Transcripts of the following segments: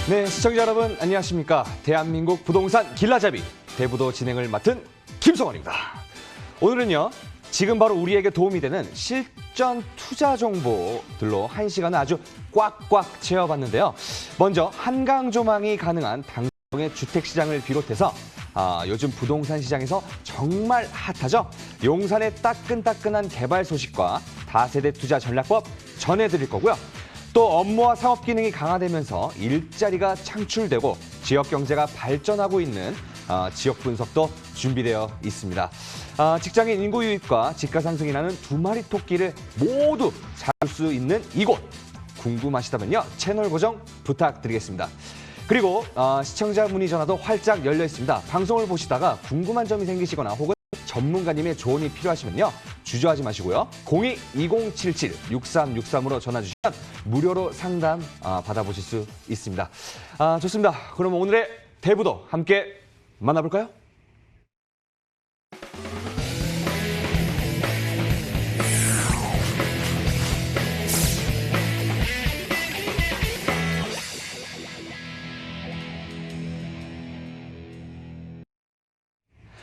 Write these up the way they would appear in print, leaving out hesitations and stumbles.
네, 시청자 여러분 안녕하십니까. 대한민국 부동산 길라잡이 대부도 진행을 맡은 김성원입니다. 오늘은요, 지금 바로 우리에게 도움이 되는 실전 투자 정보들로 1시간을 아주 꽉꽉 채워봤는데요. 먼저 한강 조망이 가능한 당동의 주택시장을 비롯해서 요즘 부동산 시장에서 정말 핫하죠. 용산의 따끈따끈한 개발 소식과 다세대 투자 전략법 전해드릴 거고요. 또 업무와 상업 기능이 강화되면서 일자리가 창출되고 지역 경제가 발전하고 있는 지역 분석도 준비되어 있습니다. 직장인 인구 유입과 집가 상승이 나는 두 마리 토끼를 모두 잡을 수 있는 이곳. 궁금하시다면요, 채널 고정 부탁드리겠습니다. 그리고 시청자 문의 전화도 활짝 열려 있습니다. 방송을 보시다가 궁금한 점이 생기시거나 혹은 전문가님의 조언이 필요하시면요, 주저하지 마시고요. 02-2077-6363으로 전화 주시면 무료로 상담 받아보실 수 있습니다. 좋습니다. 그럼 오늘의 대부도 함께 만나볼까요?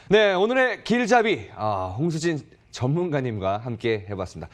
네, 오늘의 길잡이 홍수진 전문가님과 함께 해봤습니다.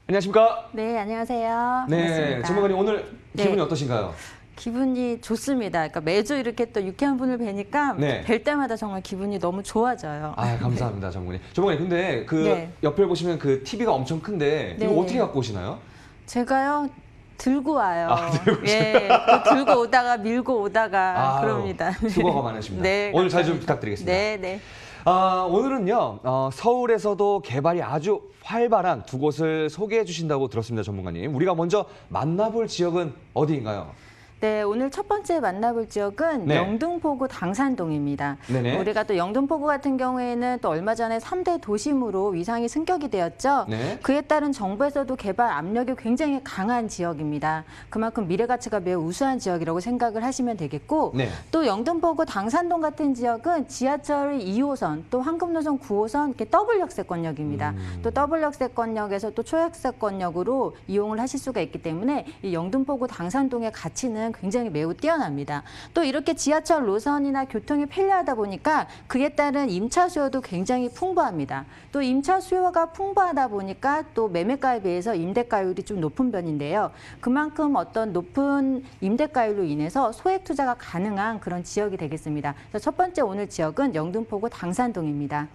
안녕하십니까? 네, 안녕하세요. 네, 반갑습니다. 전문가님 오늘 기분이 어떠신가요? 기분이 좋습니다. 그러니까 매주 이렇게 또 유쾌한 분을 뵈니까 네. 뵐 때마다 정말 기분이 너무 좋아져요. 감사합니다, 전문가님. 전문가님, 근데 그 네. 옆에 보시면 그 TV가 엄청 큰데 이거 네. 어떻게 갖고 오시나요? 제가요, 들고 와요. 들고 예, 또 들고 오다가 밀고 오다가 그럽니다. 수고가 많으십니다. 네, 오늘 잘 좀 감사합니다. 부탁드리겠습니다. 네, 네. 오늘은요, 서울에서도 개발이 아주 활발한 두 곳을 소개해 주신다고 들었습니다, 전문가님. 우리가 먼저 만나볼 지역은 어디인가요? 네, 오늘 첫 번째 만나볼 지역은 네. 영등포구 당산동입니다. 네네. 우리가 또 영등포구 같은 경우에는 또 얼마 전에 3대 도심으로 위상이 승격이 되었죠. 네. 그에 따른 정부에서도 개발 압력이 굉장히 강한 지역입니다. 그만큼 미래 가치가 매우 우수한 지역이라고 생각을 하시면 되겠고, 네. 또 영등포구 당산동 같은 지역은 지하철 2호선, 또 황금노선 9호선 이렇게 더블 역세권역입니다. 또 더블 역세권역에서 또 초역세권역으로 이용을 하실 수가 있기 때문에 이 영등포구 당산동의 가치는 굉장히 매우 뛰어납니다. 또 이렇게 지하철 노선이나 교통이 편리하다 보니까 그에 따른 임차 수요도 굉장히 풍부합니다. 또 임차 수요가 풍부하다 보니까 또 매매가에 비해서 임대가율이 좀 높은 편인데요. 그만큼 어떤 높은 임대가율로 인해서 소액 투자가 가능한 그런 지역이 되겠습니다. 그래서 첫 번째 오늘 지역은 영등포구 당산동입니다.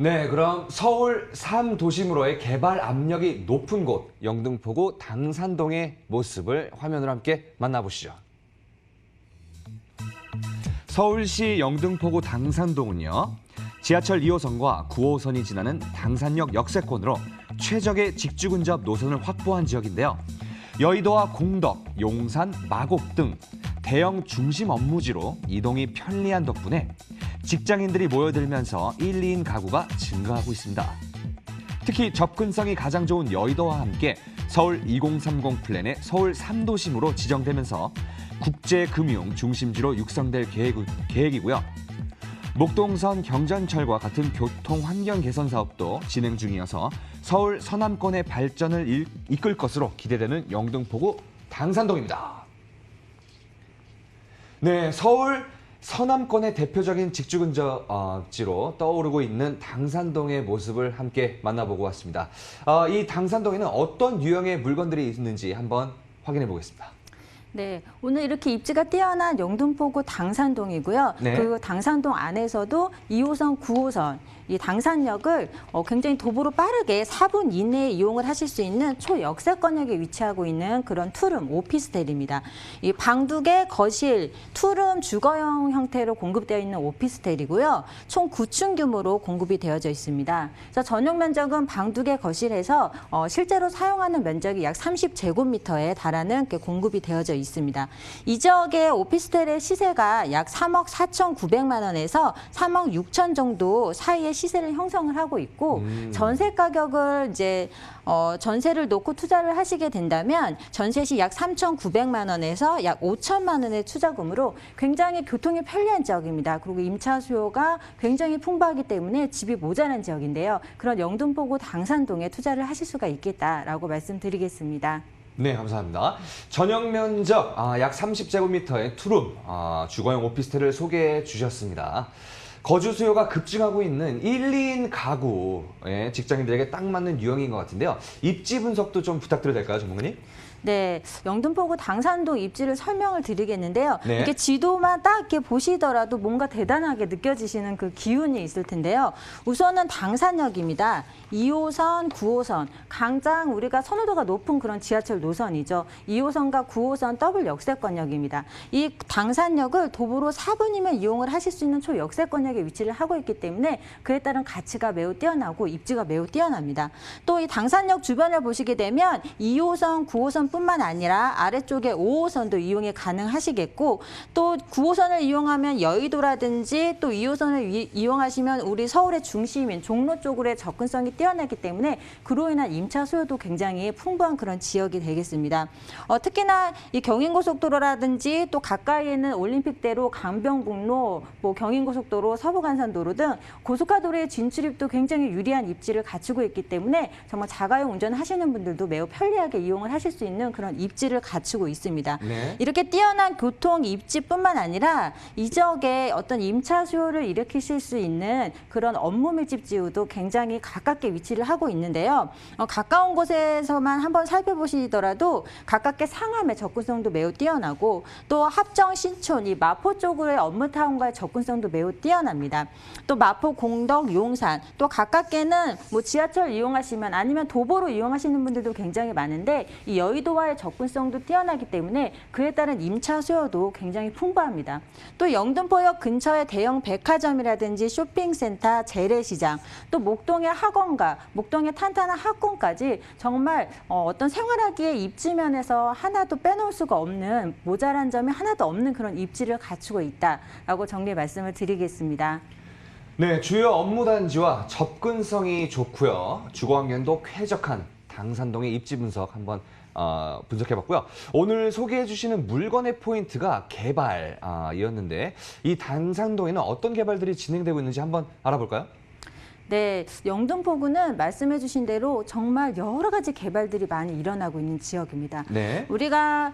네, 그럼 서울 3도심으로의 개발 압력이 높은 곳, 영등포구 당산동의 모습을 화면으로 함께 만나보시죠. 서울시 영등포구 당산동은요, 지하철 2호선과 9호선이 지나는 당산역 역세권으로 최적의 직주 근접 노선을 확보한 지역인데요. 여의도와 공덕, 용산, 마곡 등 대형 중심 업무지로 이동이 편리한 덕분에 직장인들이 모여들면서 1, 2인 가구가 증가하고 있습니다. 특히 접근성이 가장 좋은 여의도와 함께 서울 2030 플랜의 서울 3도심으로 지정되면서 국제금융 중심지로 육성될 계획이고요. 목동선 경전철과 같은 교통 환경 개선 사업도 진행 중이어서 서울 서남권의 발전을 이끌 것으로 기대되는 영등포구 당산동입니다. 네, 서울 서남권의 대표적인 직주근접지로 떠오르고 있는 당산동의 모습을 함께 만나보고 왔습니다. 이 당산동에는 어떤 유형의 물건들이 있는지 한번 확인해 보겠습니다. 네, 오늘 이렇게 입지가 뛰어난 영등포구 당산동이고요. 네. 그 당산동 안에서도 2호선, 9호선, 이 당산역을 굉장히 도보로 빠르게 4분 이내에 이용을 하실 수 있는 초역세권역에 위치하고 있는 그런 투룸 오피스텔입니다. 이 방 2개, 거실, 투룸, 주거형 형태로 공급되어 있는 오피스텔이고요. 총 9층 규모로 공급이 되어져 있습니다. 그래서 전용 면적은 방 2개, 거실에서 실제로 사용하는 면적이 약 30제곱미터에 달하는 게 공급이 되어져 있습니다. 이 지역의 오피스텔의 시세가 약 3억 4,900만 원에서 3억 6천 정도 사이의 시세를 형성을 하고 있고, 전세 가격을 이제 전세를 놓고 투자를 하시게 된다면 전세 시 약 3,900만 원에서 약 5천만 원의 투자금으로 굉장히 교통이 편리한 지역입니다. 그리고 임차 수요가 굉장히 풍부하기 때문에 집이 모자란 지역인데요. 그런 영등포구 당산동에 투자를 하실 수가 있겠다라고 말씀드리겠습니다. 네, 감사합니다. 전용 면적 약 30제곱미터의 투룸 주거용 오피스텔을 소개해 주셨습니다. 거주 수요가 급증하고 있는 1, 2인 가구의 직장인들에게 딱 맞는 유형인 것 같은데요. 입지 분석도 좀 부탁드려도 될까요, 전문가님? 네, 영등포구 당산동 입지를 설명을 드리겠는데요. 네. 이렇게 지도만 딱 이렇게 보시더라도 뭔가 대단하게 느껴지시는 그 기운이 있을 텐데요. 우선은 당산역입니다. 2호선, 9호선, 가장 우리가 선호도가 높은 그런 지하철 노선이죠. 2호선과 9호선 더블 역세권역입니다. 이 당산역을 도보로 4분이면 이용을 하실 수 있는 초역세권역에 위치를 하고 있기 때문에 그에 따른 가치가 매우 뛰어나고 입지가 매우 뛰어납니다. 또 이 당산역 주변을 보시게 되면 2호선, 9호선 뿐만 아니라 아래쪽에 5호선도 이용이 가능하시겠고 또 9호선을 이용하면 여의도라든지 또 2호선을 이용하시면 우리 서울의 중심인 종로 쪽으로의 접근성이 뛰어나기 때문에 그로 인한 임차 수요도 굉장히 풍부한 그런 지역이 되겠습니다. 특히나 이 경인고속도로라든지 또 가까이에 있는 올림픽대로, 강변북로, 뭐 경인고속도로, 서부간선도로 등 고속화도로의 진출입도 굉장히 유리한 입지를 갖추고 있기 때문에 정말 자가용 운전하시는 분들도 매우 편리하게 이용을 하실 수 있는 그런 입지를 갖추고 있습니다. 네. 이렇게 뛰어난 교통 입지뿐만 아니라 이 지역에 어떤 임차 수요를 일으키실 수 있는 그런 업무 밀집 지구도 굉장히 가깝게 위치를 하고 있는데요. 가까운 곳에서만 한번 살펴보시더라도 가깝게 상암의 접근성도 매우 뛰어나고 또 합정, 신촌, 이 마포 쪽으로의 업무타운과의 접근성도 매우 뛰어납니다. 또 마포, 공덕, 용산, 또 가깝게는 뭐 지하철 이용하시면 아니면 도보로 이용하시는 분들도 굉장히 많은데 이 여의도와의 접근성도 뛰어나기 때문에 그에 따른 임차 수요도 굉장히 풍부합니다. 또 영등포역 근처의 대형 백화점이라든지 쇼핑센터, 재래시장, 또 목동의 학원가, 목동의 탄탄한 학군까지 정말 어떤 생활하기에 입지면에서 하나도 빼놓을 수가 없는 모자란 점이 하나도 없는 그런 입지를 갖추고 있다라고 정리 말씀을 드리겠습니다. 네, 주요 업무 단지와 접근성이 좋고요. 주거 환경도 쾌적한 당산동의 입지 분석 한번 분석해봤고요. 오늘 소개해 주시는 물건의 포인트가 개발이었는데 이 당산동에는 어떤 개발들이 진행되고 있는지 한번 알아볼까요? 네, 영등포구는 말씀해 주신 대로 정말 여러 가지 개발들이 많이 일어나고 있는 지역입니다. 네. 우리가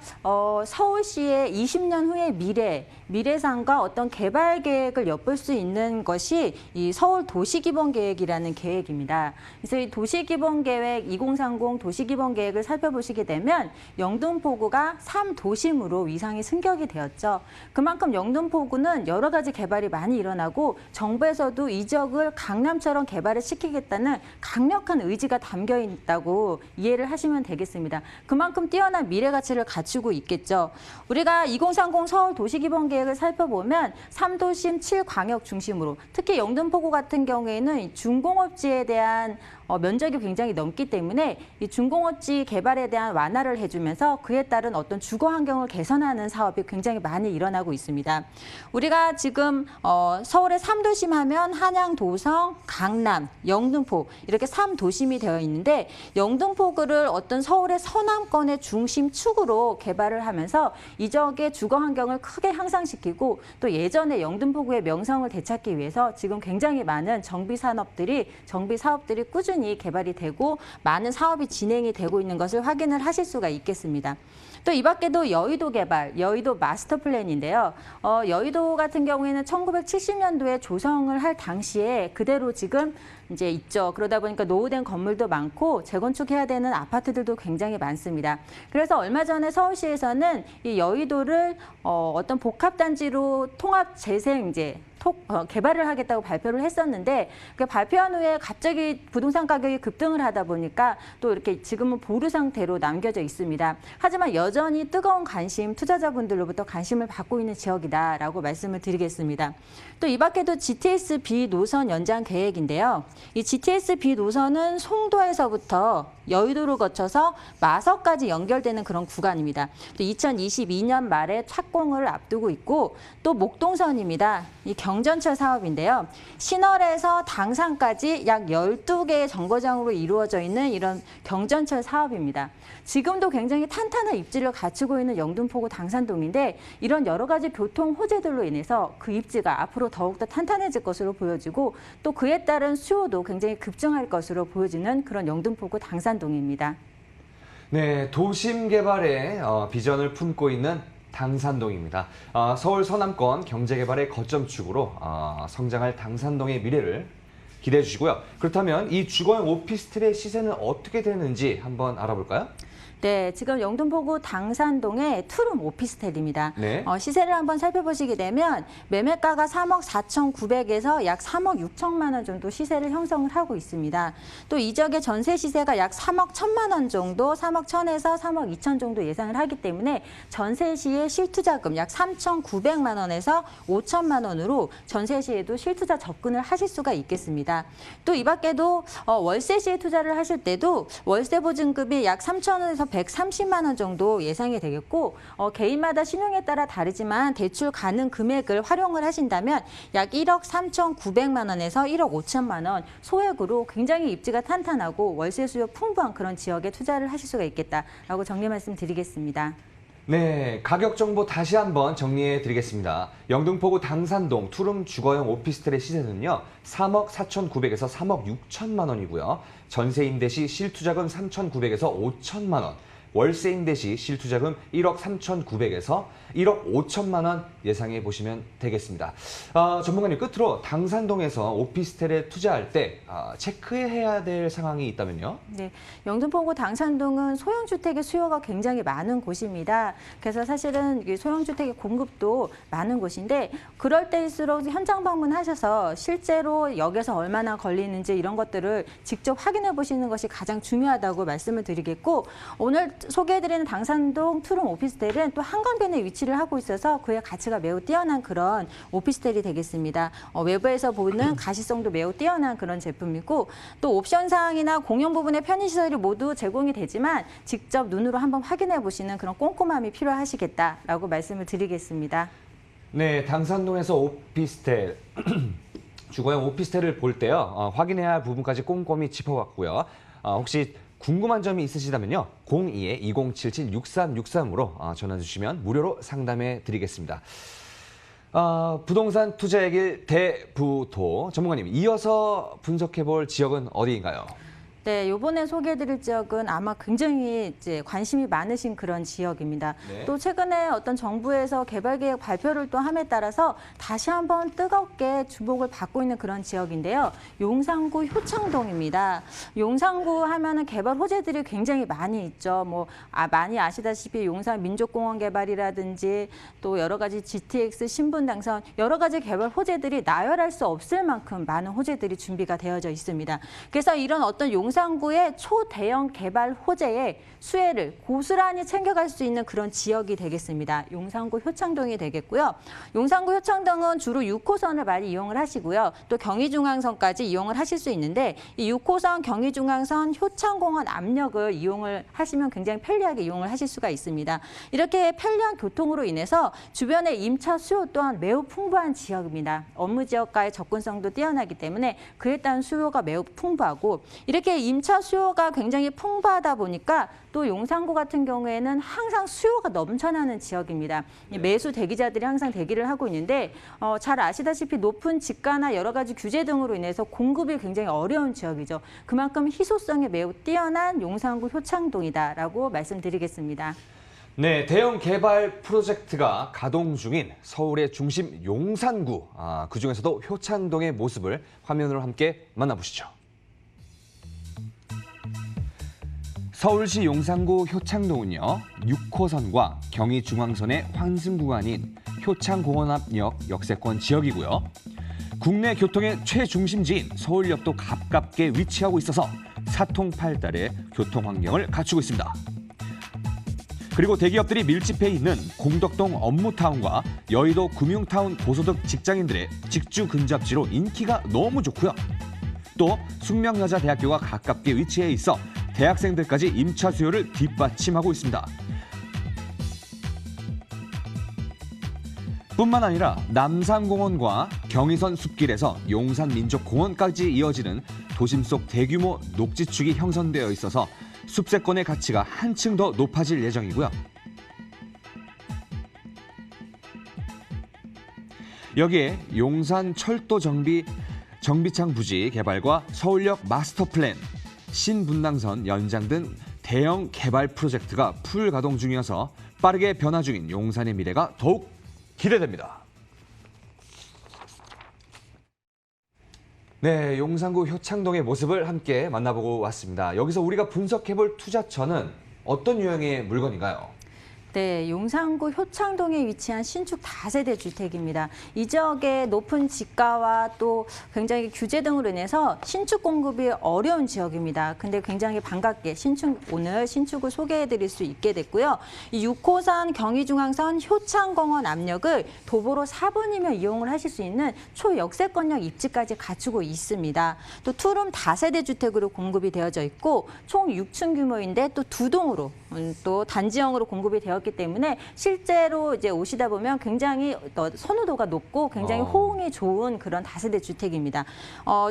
서울시의 20년 후의 미래상과 어떤 개발 계획을 엿볼 수 있는 것이 이 서울 도시기본계획이라는 계획입니다. 그래서 이 도시기본계획 2030 도시기본계획을 살펴보시게 되면 영등포구가 3도심으로 위상이 승격이 되었죠. 그만큼 영등포구는 여러 가지 개발이 많이 일어나고 정부에서도 이 지역을 강남처럼 개발을 시키겠다는 강력한 의지가 담겨 있다고 이해를 하시면 되겠습니다. 그만큼 뛰어난 미래 가치를 갖추고 있겠죠. 우리가 2030 서울 도시기본계획을 살펴보면 3도심 7광역 중심으로 특히 영등포구 같은 경우에는 중공업지에 대한 면적이 굉장히 넓기 때문에 이 중공업지 개발에 대한 완화를 해주면서 그에 따른 어떤 주거 환경을 개선하는 사업이 굉장히 많이 일어나고 있습니다. 우리가 지금 서울의 3도심 하면 한양, 도성, 강남, 영등포 이렇게 3도심이 되어 있는데 영등포구를 어떤 서울의 서남권의 중심축으로 개발을 하면서 이 지역의 주거 환경을 크게 향상시키고 또 예전에 영등포구의 명성을 되찾기 위해서 지금 굉장히 많은 정비 사업들이 꾸준히 개발이 되고 많은 사업이 진행이 되고 있는 것을 확인을 하실 수가 있겠습니다. 또 이 밖에도 여의도 개발, 여의도 마스터 플랜인데요. 여의도 같은 경우에는 1970년도에 조성을 할 당시에 그대로 지금 이제 있죠. 그러다 보니까 노후된 건물도 많고 재건축해야 되는 아파트들도 굉장히 많습니다. 그래서 얼마 전에 서울시에서는 이 여의도를 어떤 복합단지로 통합 재생 개발을 하겠다고 발표를 했었는데 그 발표한 후에 갑자기 부동산 가격이 급등을 하다 보니까 또 이렇게 지금은 보류 상태로 남겨져 있습니다. 하지만 여전히 뜨거운 관심, 투자자분들로부터 관심을 받고 있는 지역이다라고 말씀을 드리겠습니다. 또 이 밖에도 GTS B 노선 연장 계획인데요. 이 GTS B 노선은 송도에서부터 여의도를 거쳐서 마석까지 연결되는 그런 구간입니다. 또 2022년 말에 착공을 앞두고 있고 또 목동선입니다. 이 경전철 사업인데요. 신월에서 당산까지 약 12개의 정거장으로 이루어져 있는 이런 경전철 사업입니다. 지금도 굉장히 탄탄한 입지를 갖추고 있는 영등포구 당산동인데 이런 여러 가지 교통 호재들로 인해서 그 입지가 앞으로 더욱더 탄탄해질 것으로 보여지고 또 그에 따른 수요도 굉장히 급증할 것으로 보여지는 그런 영등포구 당산동입니다. 네, 도심 개발의 비전을 품고 있는 당산동입니다. 서울 서남권 경제개발의 거점축으로 성장할 당산동의 미래를 기대해 주시고요. 그렇다면 이 주거용 오피스텔의 시세는 어떻게 되는지 한번 알아볼까요? 네, 지금 영등포구 당산동의 투룸 오피스텔입니다. 네. 시세를 한번 살펴보시게 되면 매매가가 3억 4,900에서 약 3억 6천만 원 정도 시세를 형성을 하고 있습니다. 또 이 지역의 전세 시세가 약 3억 1천만 원 정도, 3억 1천에서 3억 2천 정도 예상을 하기 때문에 전세 시의 실투자금 약 3,900만 원에서 5천만 원으로 전세 시에도 실투자 접근을 하실 수가 있겠습니다. 또 이 밖에도 월세 시에 투자를 하실 때도 월세 보증금이 약 3천 원에서 130만 원 정도 예상이 되겠고 개인마다 신용에 따라 다르지만 대출 가능 금액을 활용을 하신다면 약 1억 3,900만 원에서 1억 5천만 원 소액으로 굉장히 입지가 탄탄하고 월세 수요 풍부한 그런 지역에 투자를 하실 수가 있겠다라고 정리 말씀드리겠습니다. 네, 가격 정보 다시 한번 정리해 드리겠습니다. 영등포구 당산동 투룸 주거용 오피스텔의 시세는요. 3억 4,900에서 3억 6천만 원이고요. 전세 임대 시 실투자금 3,900에서 5천만 원, 월세 임대 시 실투자금 1억 3,900에서 1억 5천만 원 예상해 보시면 되겠습니다. 전문가님, 끝으로 당산동에서 오피스텔에 투자할 때 체크해야 될 상황이 있다면요? 네, 영등포구 당산동은 소형주택의 수요가 굉장히 많은 곳입니다. 그래서 사실은 이 소형주택의 공급도 많은 곳인데 그럴 때일수록 현장 방문하셔서 실제로 역에서 얼마나 걸리는지 이런 것들을 직접 확인해 보시는 것이 가장 중요하다고 말씀을 드리겠고, 오늘 소개해드리는 당산동 투룸 오피스텔은 또 한강변에 위치를 하고 있어서 그의 가치가 매우 뛰어난 그런 오피스텔이 되겠습니다. 외부에서 보는 가시성도 매우 뛰어난 그런 제품이고, 또 옵션 사항이나 공용 부분의 편의시설이 모두 제공이 되지만 직접 눈으로 한번 확인해 보시는 그런 꼼꼼함이 필요하시겠다라고 말씀을 드리겠습니다. 네, 당산동에서 오피스텔, 주거용 오피스텔을 볼 때요. 확인해야 할 부분까지 꼼꼼히 짚어봤고요. 혹시 궁금한 점이 있으시다면요. 02-2077-6363으로 전화 주시면 무료로 상담해 드리겠습니다. 부동산 투자의 길 대부도 전문가님, 이어서 분석해 볼 지역은 어디인가요? 네, 이번에 소개해드릴 지역은 아마 굉장히 이제 관심이 많으신 그런 지역입니다. 네. 또 최근에 어떤 정부에서 개발계획 발표를 또 함에 따라서 다시 한번 뜨겁게 주목을 받고 있는 그런 지역인데요. 용산구 효창동입니다. 용산구 하면은 개발 호재들이 굉장히 많이 있죠. 많이 아시다시피 용산 민족공원 개발이라든지 또 여러 가지 GTX 신분당선 여러 가지 개발 호재들이 나열할 수 없을 만큼 많은 호재들이 준비가 되어져 있습니다. 그래서 이런 어떤 용산구의 초대형 개발 호재의 수혜를 고스란히 챙겨갈 수 있는 그런 지역이 되겠습니다. 용산구 효창동이 되겠고요. 용산구 효창동은 주로 6호선을 많이 이용을 하시고요. 또 경의중앙선까지 이용을 하실 수 있는데 이 6호선 경의중앙선 효창공원 압력을 이용을 하시면 굉장히 편리하게 이용을 하실 수가 있습니다. 이렇게 편리한 교통으로 인해서 주변의 임차 수요 또한 매우 풍부한 지역입니다. 업무 지역과의 접근성도 뛰어나기 때문에 그에 따른 수요가 매우 풍부하고, 이렇게 임차 수요가 굉장히 풍부하다 보니까 또 용산구 같은 경우에는 항상 수요가 넘쳐나는 지역입니다. 매수 대기자들이 항상 대기를 하고 있는데 잘 아시다시피 높은 지가나 여러 가지 규제 등으로 인해서 공급이 굉장히 어려운 지역이죠. 그만큼 희소성이 매우 뛰어난 용산구 효창동이다라고 말씀드리겠습니다. 네, 대형 개발 프로젝트가 가동 중인 서울의 중심 용산구, 그중에서도 효창동의 모습을 화면으로 함께 만나보시죠. 서울시 용산구 효창동은요, 6호선과 경의중앙선의 환승 구간인 효창공원 앞역 역세권 지역이고요. 국내 교통의 최중심지인 서울역도 가깝게 위치하고 있어서 사통팔달의 교통 환경을 갖추고 있습니다. 그리고 대기업들이 밀집해 있는 공덕동 업무타운과 여의도 금융타운 고소득 직장인들의 직주 근접지로 인기가 너무 좋고요. 또 숙명여자대학교가 가깝게 위치해 있어 대학생들까지 임차 수요를 뒷받침하고 있습니다. 뿐만 아니라 남산공원과 경의선 숲길에서 용산민족공원까지 이어지는 도심 속 대규모 녹지축이 형성되어 있어서 숲세권의 가치가 한층 더 높아질 예정이고요. 여기에 용산 철도 정비창 부지 개발과 서울역 마스터 플랜, 신분당선 연장 등 대형 개발 프로젝트가 풀 가동 중이어서 빠르게 변화 중인 용산의 미래가 더욱 기대됩니다. 네, 용산구 효창동의 모습을 함께 만나보고 왔습니다. 여기서 우리가 분석해볼 투자처는 어떤 유형의 물건인가요? 네, 용산구 효창동에 위치한 신축 다세대 주택입니다. 이 지역의 높은 지가와 또 굉장히 규제 등으로 인해서 신축 공급이 어려운 지역입니다. 근데 굉장히 반갑게 오늘 신축을 소개해드릴 수 있게 됐고요. 이 6호선 경의중앙선 효창공원 압력을 도보로 4분이면 이용을 하실 수 있는 초역세권역 입지까지 갖추고 있습니다. 또 투룸 다세대 주택으로 공급이 되어져 있고 총 6층 규모인데 또 2동으로 또 단지형으로 공급이 되었기 때문에 실제로 이제 오시다 보면 굉장히 선호도가 높고 굉장히 호응이 좋은 그런 다세대 주택입니다.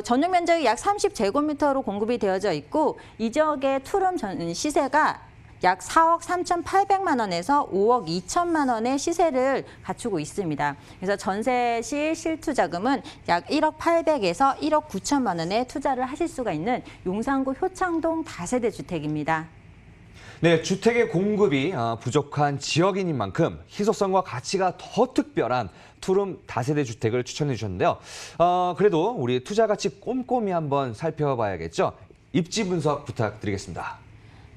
전용 면적이 약 30제곱미터로 공급이 되어져 있고 이 지역의 투룸 시세가 약 4억 3,800만 원에서 5억 2천만 원의 시세를 갖추고 있습니다. 그래서 전세 시 실투자금은 약 1억 800에서 1억 9천만 원에 투자를 하실 수가 있는 용산구 효창동 다세대 주택입니다. 네, 주택의 공급이 부족한 지역인 만큼 희소성과 가치가 더 특별한 투룸 다세대 주택을 추천해 주셨는데요. 그래도 우리 투자 가치 꼼꼼히 한번 살펴봐야겠죠. 입지 분석 부탁드리겠습니다.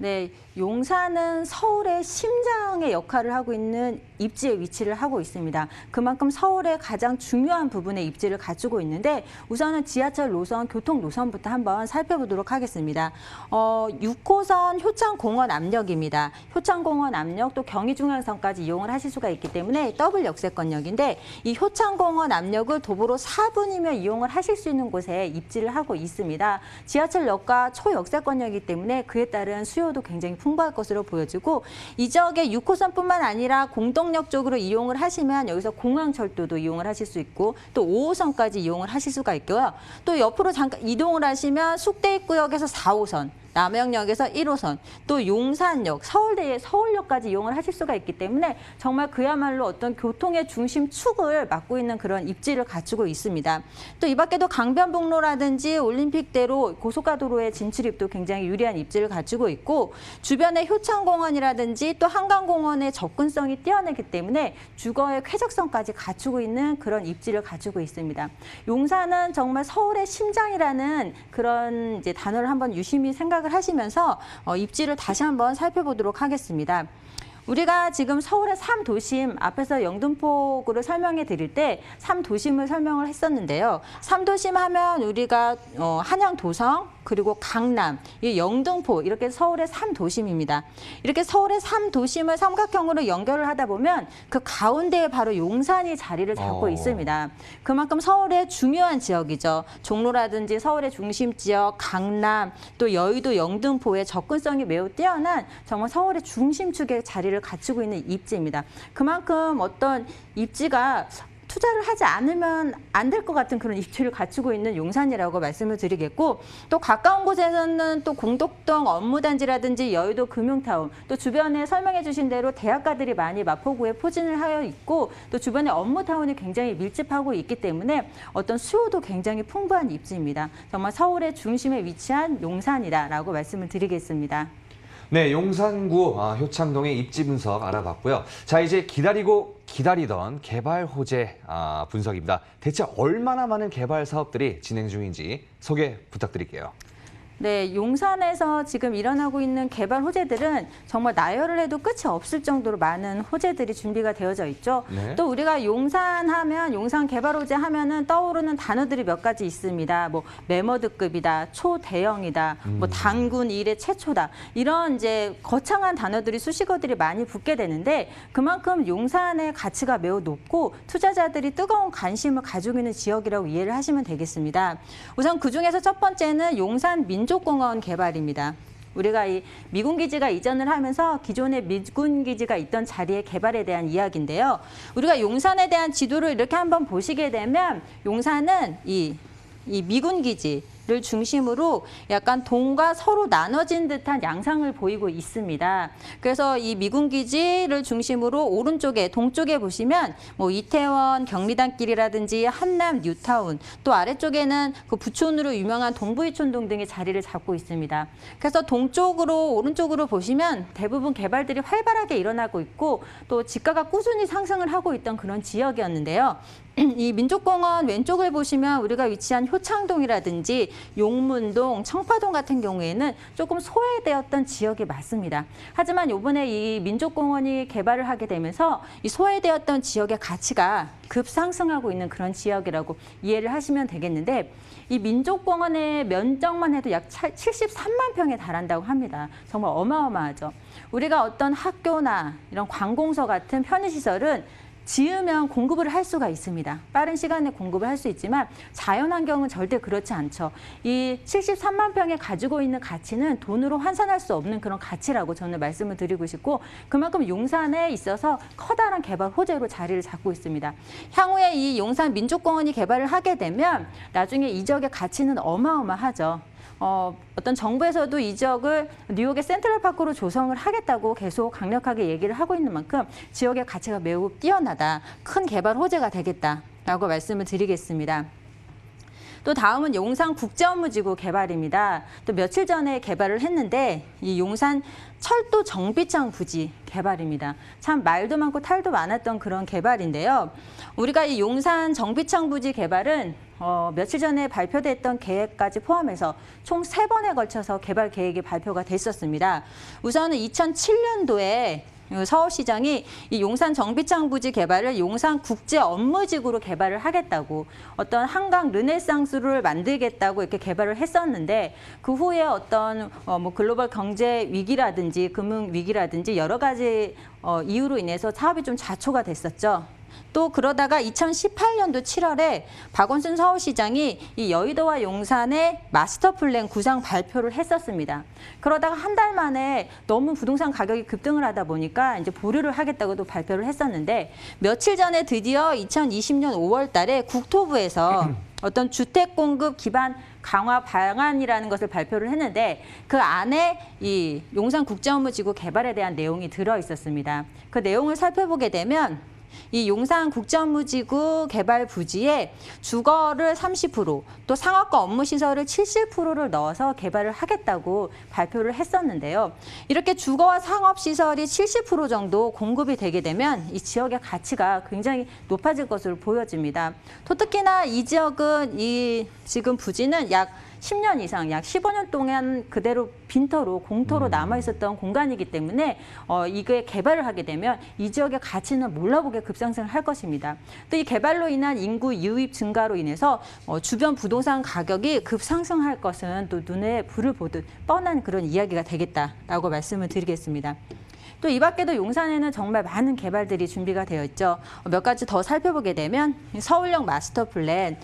네, 용산은 서울의 심장의 역할을 하고 있는 입지에 위치를 하고 있습니다. 그만큼 서울의 가장 중요한 부분의 입지를 갖추고 있는데 우선은 지하철 노선, 교통 노선부터 한번 살펴보도록 하겠습니다. 6호선 효창공원 압력입니다. 효창공원 압력 또 경의중앙선까지 이용을 하실 수가 있기 때문에 더블 역세권역인데 이 효창공원 압력을 도보로 4분이면 이용을 하실 수 있는 곳에 입지를 하고 있습니다. 지하철역과 초역세권역이기 때문에 그에 따른 수요도 굉장히 풍부할 것으로 보여지고 이 지역의 6호선뿐만 아니라 공동역 쪽으로 이용을 하시면 여기서 공항철도도 이용을 하실 수 있고 또 5호선까지 이용을 하실 수가 있고요. 또 옆으로 잠깐 이동을 하시면 숙대입구역에서 4호선, 남영역에서 1호선, 또 용산역, 서울역까지 이용을 하실 수가 있기 때문에 정말 그야말로 어떤 교통의 중심축을 맡고 있는 그런 입지를 갖추고 있습니다. 또 이 밖에도 강변북로라든지 올림픽대로 고속가도로의 진출입도 굉장히 유리한 입지를 갖추고 있고 주변에 효창공원이라든지 또 한강공원의 접근성이 뛰어나기 때문에 주거의 쾌적성까지 갖추고 있는 그런 입지를 갖추고 있습니다. 용산은 정말 서울의 심장이라는 그런 이제 단어를 한번 유심히 생각을 하시면서 입지를 다시 한번 살펴보도록 하겠습니다. 우리가 지금 서울의 3도심 앞에서 영등포구를 설명해 드릴 때 3도심을 설명을 했었는데요. 3도심 하면 우리가 한양 도성 그리고 강남, 영등포 이렇게 서울의 3도심입니다. 이렇게 서울의 3도심을 삼각형으로 연결을 하다 보면 그 가운데에 바로 용산이 자리를 잡고 있습니다. 그만큼 서울의 중요한 지역이죠. 종로라든지 서울의 중심 지역, 강남, 또 여의도, 영등포의 접근성이 매우 뛰어난 정말 서울의 중심축에 자리를 갖추고 있는 입지입니다. 그만큼 어떤 입지가 투자를 하지 않으면 안 될 것 같은 그런 입지를 갖추고 있는 용산이라고 말씀을 드리겠고 또 가까운 곳에서는 또 공덕동 업무단지라든지 여의도 금융타운 또 주변에 설명해 주신 대로 대학가들이 많이 마포구에 포진을 하여 있고 또 주변에 업무타운이 굉장히 밀집하고 있기 때문에 어떤 수요도 굉장히 풍부한 입지입니다. 정말 서울의 중심에 위치한 용산이다라고 말씀을 드리겠습니다. 네, 용산구 효창동의 입지 분석 알아봤고요. 자, 이제 기다리던 개발 호재 분석입니다. 대체 얼마나 많은 개발 사업들이 진행 중인지 소개 부탁드릴게요. 네, 용산에서 지금 일어나고 있는 개발 호재들은 정말 나열을 해도 끝이 없을 정도로 많은 호재들이 준비가 되어져 있죠. 네. 또 우리가 용산하면 용산 개발 호재 하면은 떠오르는 단어들이 몇 가지 있습니다. 뭐 메머드급이다, 초대형이다, 뭐 단군 이래 최초다. 이런 이제 거창한 단어들이 수식어들이 많이 붙게 되는데 그만큼 용산의 가치가 매우 높고 투자자들이 뜨거운 관심을 가지고 있는 지역이라고 이해를 하시면 되겠습니다. 우선 그중에서 첫 번째는 용산 민족공원 개발입니다. 우리가 이 미군기지가 이전을 하면서 기존의 미군기지가 있던 자리의 개발에 대한 이야기인데요. 우리가 용산에 대한 지도를 이렇게 한번 보시게 되면 용산은 이 미군기지, 중심으로 약간 동과 서로 나눠진 듯한 양상을 보이고 있습니다. 그래서 이 미군 기지를 중심으로 오른쪽에 동쪽에 보시면 뭐 이태원 경리단길이라든지 한남 뉴타운, 또 아래쪽에는 그 부촌으로 유명한 동부이촌동 등이 자리를 잡고 있습니다. 그래서 동쪽으로 오른쪽으로 보시면 대부분 개발들이 활발하게 일어나고 있고 또 지가가 꾸준히 상승을 하고 있던 그런 지역이었는데요. 이 민족공원 왼쪽을 보시면 우리가 위치한 효창동이라든지 용문동, 청파동 같은 경우에는 조금 소외되었던 지역이 맞습니다. 하지만 이번에 이 민족공원이 개발을 하게 되면서 이 소외되었던 지역의 가치가 급상승하고 있는 그런 지역이라고 이해를 하시면 되겠는데, 이 민족공원의 면적만 해도 약 73만 평에 달한다고 합니다. 정말 어마어마하죠. 우리가 어떤 학교나 이런 관공서 같은 편의시설은 지으면 공급을 할 수가 있습니다. 빠른 시간에 공급을 할 수 있지만 자연환경은 절대 그렇지 않죠. 이 73만 평에 가지고 있는 가치는 돈으로 환산할 수 없는 그런 가치라고 저는 말씀을 드리고 싶고, 그만큼 용산에 있어서 커다란 개발 호재로 자리를 잡고 있습니다. 향후에 이 용산 민족공원이 개발을 하게 되면 나중에 이 지역의 가치는 어마어마하죠. 어떤 정부에서도 이 지역을 뉴욕의 센트럴파크로 조성을 하겠다고 계속 강력하게 얘기를 하고 있는 만큼 지역의 가치가 매우 뛰어나다, 큰 개발 호재가 되겠다라고 말씀을 드리겠습니다. 또 다음은 용산 국제업무지구 개발입니다. 또 며칠 전에 개발을 했는데 이 용산 철도 정비창 부지 개발입니다. 참 말도 많고 탈도 많았던 그런 개발인데요. 우리가 이 용산 정비창 부지 개발은 며칠 전에 발표됐던 계획까지 포함해서 총 3번에 걸쳐서 개발 계획이 발표가 됐었습니다. 우선은 2007년도에 서울시장이 이 용산 정비창 부지 개발을 용산 국제 업무지구로 개발을 하겠다고, 어떤 한강 르네상스를 만들겠다고 이렇게 개발을 했었는데, 그 후에 어떤 뭐 글로벌 경제 위기라든지 금융 위기라든지 여러 가지 이유로 인해서 사업이 좀 좌초가 됐었죠. 또 그러다가 2018년도 7월에 박원순 서울시장이 이 여의도와 용산의 마스터 플랜 구상 발표를 했었습니다. 그러다가 한 달 만에 너무 부동산 가격이 급등을 하다 보니까 이제 보류를 하겠다고도 발표를 했었는데, 며칠 전에 드디어 2020년 5월 달에 국토부에서 어떤 주택 공급 기반 강화 방안이라는 것을 발표를 했는데, 그 안에 이 용산 국제업무지구 개발에 대한 내용이 들어 있었습니다. 그 내용을 살펴보게 되면 이 용산 국제업무지구 개발 부지에 주거를 30%, 또 상업과 업무시설을 70%를 넣어서 개발을 하겠다고 발표를 했었는데요. 이렇게 주거와 상업시설이 70% 정도 공급이 되게 되면 이 지역의 가치가 굉장히 높아질 것으로 보여집니다. 또 특히나 이 지역은 이 지금 부지는 약 10년 이상, 약 15년 동안 그대로 빈터로 공터로 남아있었던 공간이기 때문에 이게 개발을 하게 되면 이 지역의 가치는 몰라보게 급상승을 할 것입니다. 또 이 개발로 인한 인구 유입 증가로 인해서 주변 부동산 가격이 급상승할 것은 또 눈에 불을 보듯 뻔한 그런 이야기가 되겠다라고 말씀을 드리겠습니다. 또 이 밖에도 용산에는 정말 많은 개발들이 준비가 되어 있죠. 몇 가지 더 살펴보게 되면 서울역 마스터 플랜,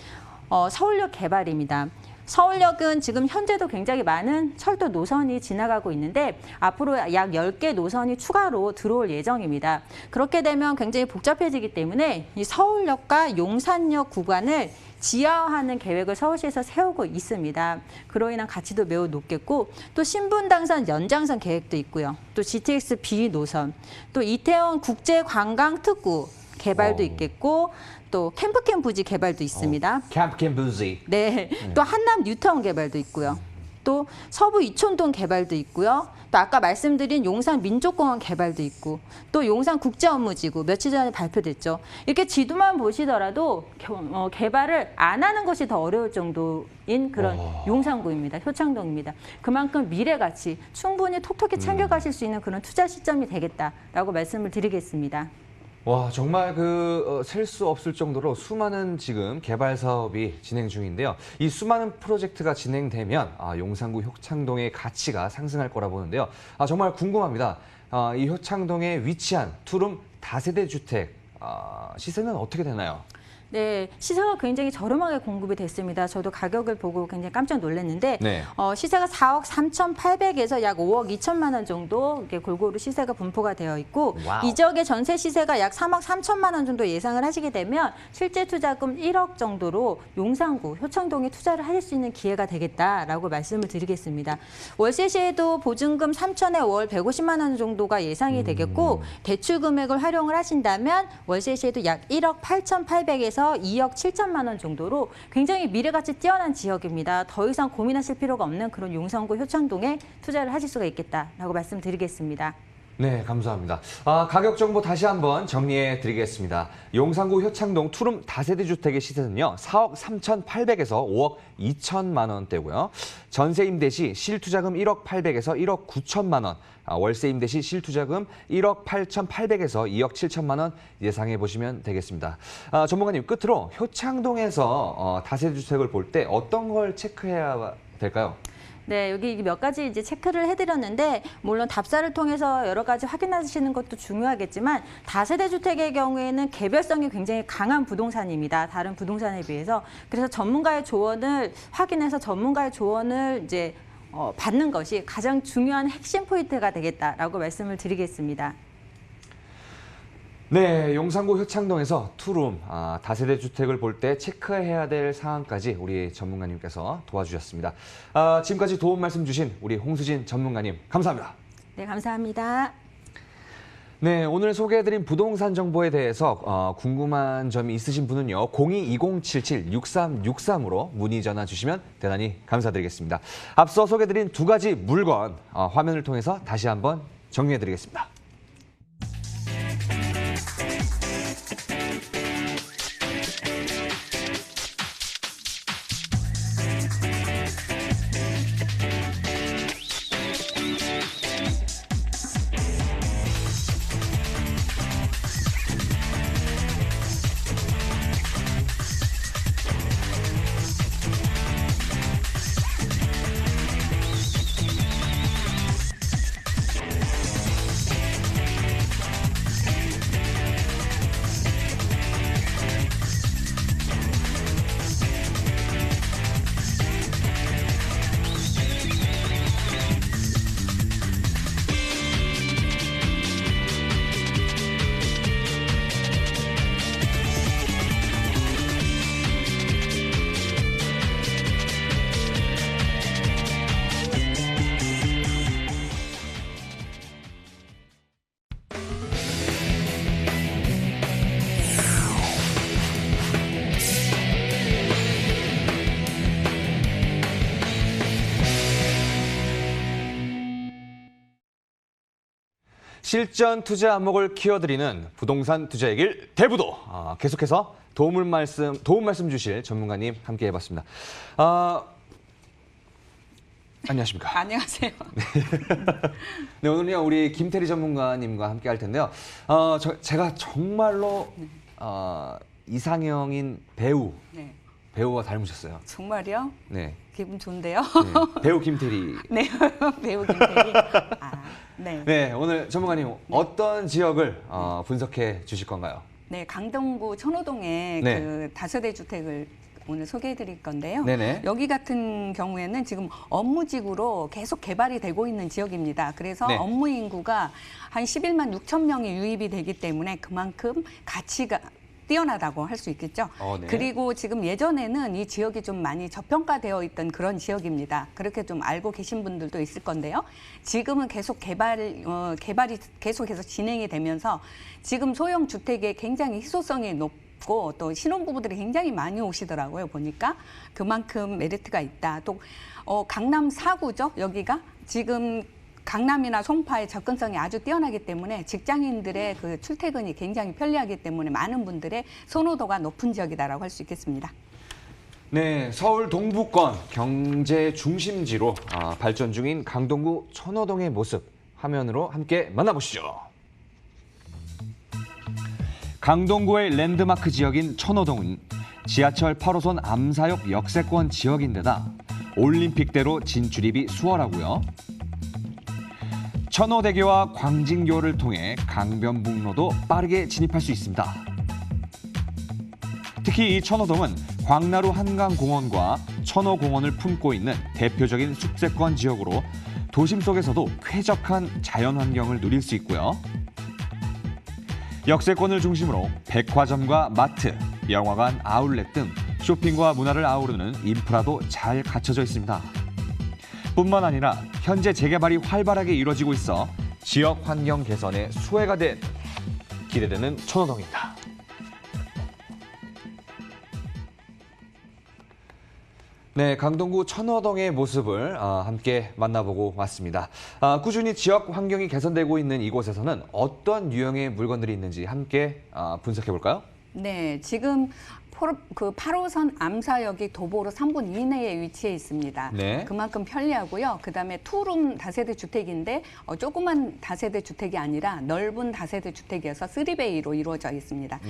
서울역 개발입니다. 서울역은 지금 현재도 굉장히 많은 철도 노선이 지나가고 있는데 앞으로 약 10개 노선이 추가로 들어올 예정입니다. 그렇게 되면 굉장히 복잡해지기 때문에 이 서울역과 용산역 구간을 지하화하는 계획을 서울시에서 세우고 있습니다. 그로 인한 가치도 매우 높겠고, 또 신분당선 연장선 계획도 있고요. 또 GTX B 노선, 또 이태원 국제관광특구 개발도 있겠고, 또 캠프캠 부지 개발도 있습니다. 캠프캠 부지. 네, 또 한남 뉴타운 개발도 있고요. 또 서부 이촌동 개발도 있고요. 또 아까 말씀드린 용산 민족공원 개발도 있고, 또 용산 국제업무지구 며칠 전에 발표됐죠. 이렇게 지도만 보시더라도 개발을 안 하는 것이 더 어려울 정도인 그런 용산구입니다. 효창동입니다. 그만큼 미래 가치 충분히 톡톡히 챙겨가실 수 있는 그런 투자 시점이 되겠다라고 말씀을 드리겠습니다. 와, 정말 셀 수 없을 정도로 수많은 지금 개발 사업이 진행 중인데요. 이 수많은 프로젝트가 진행되면 용산구 효창동의 가치가 상승할 거라 보는데요. 정말 궁금합니다. 이 효창동에 위치한 투룸 다세대 주택 시세는 어떻게 되나요? 네, 시세가 굉장히 저렴하게 공급이 됐습니다. 저도 가격을 보고 굉장히 깜짝 놀랐는데 네. 시세가 4억 3,800에서 약 5억 2천만 원 정도 이렇게 골고루 시세가 분포가 되어 있고 와우. 이 지역의 전세 시세가 약 3억 3천만 원 정도 예상을 하시게 되면 실제 투자금 1억 정도로 용산구, 효창동에 투자를 하실 수 있는 기회가 되겠다라고 말씀을 드리겠습니다. 월세 시에도 보증금 3천에 월 150만 원 정도가 예상이 되겠고 대출 금액을 활용을 하신다면 월세 시에도 약 1억 8,800에서 2억 7천만 원 정도로 굉장히 미래가치 뛰어난 지역입니다. 더 이상 고민하실 필요가 없는 그런 용산구 효창동에 투자를 하실 수가 있겠다라고 말씀드리겠습니다. 네, 감사합니다. 가격 정보 다시 한번 정리해 드리겠습니다. 용산구 효창동 투룸 다세대 주택의 시세는요. 4억 3,800에서 5억 2천만 원대고요. 전세 임대 시 실투자금 1억 800에서 1억 9천만 원, 월세 임대 시 실투자금 1억 8,800에서 2억 7천만 원 예상해 보시면 되겠습니다. 전문가님, 끝으로 효창동에서 다세대 주택을 볼 때 어떤 걸 체크해야 될까요? 네, 여기 몇 가지 이제 체크를 해드렸는데 물론 답사를 통해서 여러 가지 확인하시는 것도 중요하겠지만 다세대 주택의 경우에는 개별성이 굉장히 강한 부동산입니다. 다른 부동산에 비해서. 그래서 전문가의 조언을 확인해서 전문가의 조언을 이제 받는 것이 가장 중요한 핵심 포인트가 되겠다라고 말씀을 드리겠습니다. 네, 용산구 효창동에서 투룸, 다세대 주택을 볼 때 체크해야 될 사항까지 우리 전문가님께서 도와주셨습니다. 지금까지 도움 말씀 주신 우리 홍수진 전문가님, 감사합니다. 네, 감사합니다. 네, 오늘 소개해드린 부동산 정보에 대해서 궁금한 점이 있으신 분은요. 02-2077-6363으로 문의 전화 주시면 대단히 감사드리겠습니다. 앞서 소개해드린 두 가지 물건 화면을 통해서 다시 한번 정리해드리겠습니다. 실전 투자 안목을 키워드리는 부동산 투자의 길 대부도 계속해서 도움 말씀 주실 전문가님 함께 해봤습니다. 안녕하십니까? 안녕하세요. 네, 오늘은요 우리 김태리 전문가님과 함께 할 텐데요. 제가 정말로 이상형인 네. 배우와 닮으셨어요. 정말요? 네. 기분 좋은데요? 네, 배우 김태리. 네, 배우 김태리. 네. 네, 오늘 전문가님 어떤 지역을 분석해 주실 건가요? 네, 강동구 천호동에 네. 그 다세대 주택을 오늘 소개해 드릴 건데요. 네네. 여기 같은 경우에는 지금 업무직으로 계속 개발이 되고 있는 지역입니다. 그래서 네. 업무 인구가 한 11만 6천 명이 유입이 되기 때문에 그만큼 가치가 뛰어나다고 할 수 있겠죠. 네. 그리고 지금 예전에는 이 지역이 좀 많이 저평가되어 있던 그런 지역입니다. 그렇게 좀 알고 계신 분들도 있을 건데요. 지금은 계속 개발이 계속해서 진행이 되면서 지금 소형 주택의 굉장히 희소성이 높고 또 신혼부부들이 굉장히 많이 오시더라고요. 보니까 그만큼 메리트가 있다. 또 강남 4구죠. 여기가 지금 강남이나 송파의 접근성이 아주 뛰어나기 때문에 직장인들의 그 출퇴근이 굉장히 편리하기 때문에 많은 분들의 선호도가 높은 지역이다라고 할 수 있겠습니다. 네, 서울 동부권 경제 중심지로 발전 중인 강동구 천호동의 모습 화면으로 함께 만나보시죠. 강동구의 랜드마크 지역인 천호동은 지하철 8호선 암사역 역세권 지역인데다 올림픽대로 진출입이 수월하고요. 천호대교와 광진교를 통해 강변북로도 빠르게 진입할 수 있습니다. 특히 이 천호동은 광나루 한강공원과 천호공원을 품고 있는 대표적인 숲세권 지역으로 도심 속에서도 쾌적한 자연환경을 누릴 수 있고요. 역세권을 중심으로 백화점과 마트, 영화관, 아울렛 등 쇼핑과 문화를 아우르는 인프라도 잘 갖춰져 있습니다. 뿐만 아니라 현재 재개발이 활발하게 이루어지고 있어 지역 환경 개선에 수혜가 된 기대되는 천호동입니다. 네, 강동구 천호동의 모습을 함께 만나보고 왔습니다. 꾸준히 지역 환경이 개선되고 있는 이곳에서는 어떤 유형의 물건들이 있는지 함께 분석해 볼까요? 네, 지금 8호선 암사역이 도보로 3분 이내에 위치해 있습니다. 네. 그만큼 편리하고요. 그다음에 투룸 다세대 주택인데 조그만 다세대 주택이 아니라 넓은 다세대 주택이어서 3베이로 이루어져 있습니다.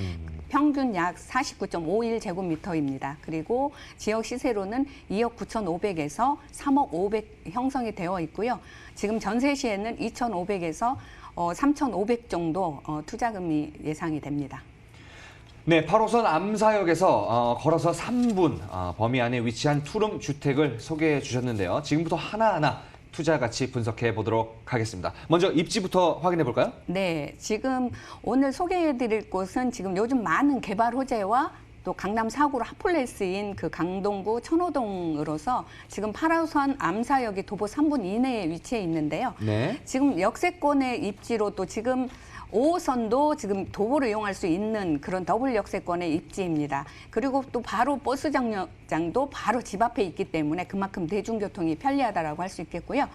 평균 약 49.51제곱미터입니다. 그리고 지역 시세로는 2억 9,500에서 3억 500 형성이 되어 있고요. 지금 전세 시에는 2,500에서 3,500 정도 투자금이 예상이 됩니다. 네, 8호선 암사역에서 걸어서 3분 범위 안에 위치한 투룸 주택을 소개해 주셨는데요. 지금부터 하나하나 투자 가치 분석해 보도록 하겠습니다. 먼저 입지부터 확인해 볼까요? 네, 지금 오늘 소개해 드릴 곳은 지금 요즘 많은 개발 호재와 또 강남 4구로 핫플레이스인 그 강동구 천호동으로서 지금 8호선 암사역이 도보 3분 이내에 위치해 있는데요. 네. 지금 역세권의 입지로 또 지금 5호선도 지금 도보를 이용할 수 있는 그런 더블 역세권의 입지입니다. 그리고 또 바로 버스 정류장도 바로 집 앞에 있기 때문에 그만큼 대중교통이 편리하다라고 할 수 있겠고요.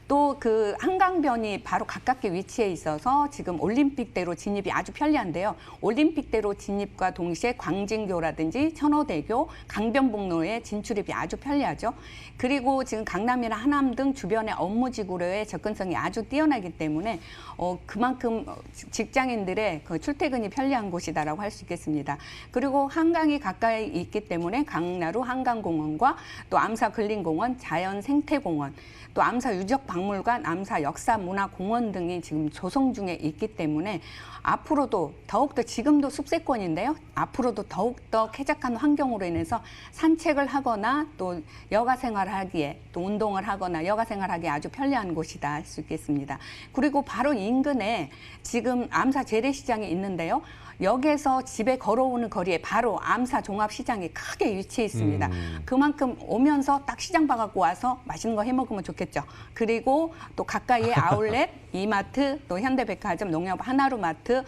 또 그 한강변이 바로 가깝게 위치해 있어서 지금 올림픽대로 진입이 아주 편리한데요. 올림픽대로 진입과 동시에 광진교라든지 천호대교, 강변북로의 진출입이 아주 편리하죠. 그리고 지금 강남이나 하남 등 주변의 업무지구로의 접근성이 아주 뛰어나기 때문에 그만큼 직장인들의 그 출퇴근이 편리한 곳이다라고 할 수 있겠습니다. 그리고 한강이 가까이 있기 때문에 강나루 한강공원과 또 암사 근린공원, 자연생태공원, 또 암사 유적박물관, 암사 역사문화공원 등이 지금 조성 중에 있기 때문에 앞으로도 더욱더 지금도 숲세권인데요. 앞으로도 더욱더 쾌적한 환경으로 인해서 산책을 하거나 또 여가 생활하기에 또 운동을 하거나 여가 생활하기에 아주 편리한 곳이다 할 수 있겠습니다. 그리고 바로 인근에 지금 암사 재래시장이 있는데요. 역에서 집에 걸어오는 거리에 바로 암사 종합시장이 크게 위치해 있습니다. 그만큼 오면서 딱 시장 봐갖고 와서 맛있는 거 해먹으면 좋겠죠. 그리고 또 가까이에 아울렛, 이마트, 또 현대백화점, 농협 하나로마트,